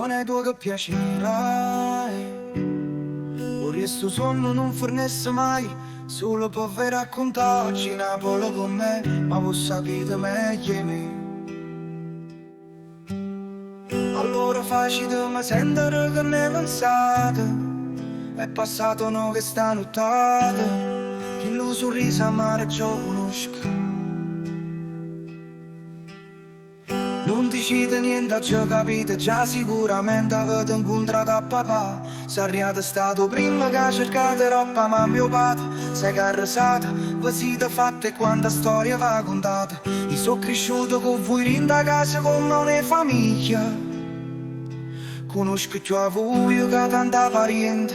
non è tuo che piacerai. Vorrei sto sonno non fornesse mai, solo per vi raccontarci Napoli con me, ma voi sapete meglio di me. Allora facitemi sentire che ne pensate, è passato no che sta nottata, che lo sorriso amaro già conosco. Non dicite niente, già capite, già sicuramente avete incontrato a papà. Sarriate stato prima che cercate roba, ma mio padre sei carrasata. Vi siete fatte quanta storia va contata. Io sono cresciuto con voi in da casa come una famiglia. Conosco già voi che tanta parente,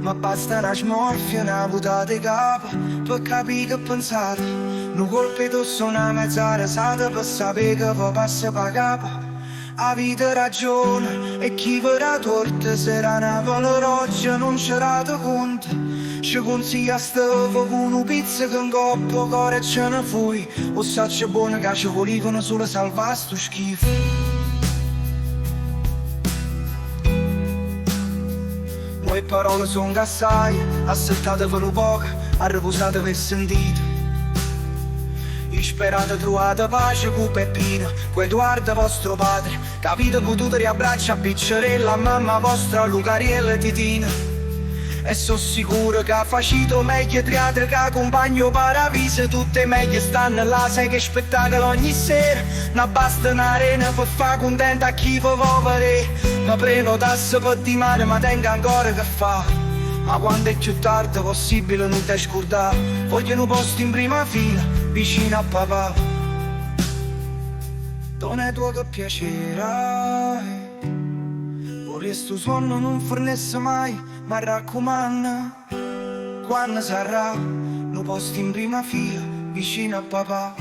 ma basta una smorfia, una puntata di capo per capire che pensate. Non colpito su una mezza rasata per sapere che vi passa per capo. Avete ragione e chi verrà torta sarà una valoroggia, non ci rate conto. Ci consiglia stavo con un pizza che in coppa cuore ce ne fui. O saccia buona che ci volevano solo salvare sto schifo. Le parole sono gassai, assettatevelo poco, arreposate per sentite. Io sperate trovate pace con Peppino, con Edoardo vostro padre. Capite che tu ti riabbracci a Piccerella, a mamma vostra, Lucariella e Titina. E so sicuro che facito meglio triate che compagno paradiso. Tutte meglio stanno là, sai che spettacolo ogni sera. Non basta un'arena per far contenta a chi vi vuole vedere. Ma prenotasse per di mare, ma tenga ancora che fa. Ma quando è più tardi possibile non ti scordare. Voglio un posto in prima fila, vicino a papà. Non è tuo che piacerai. Vorrei sto sonno non fornesse mai, ma raccomando, quando sarà un posto in prima fila, vicino a papà.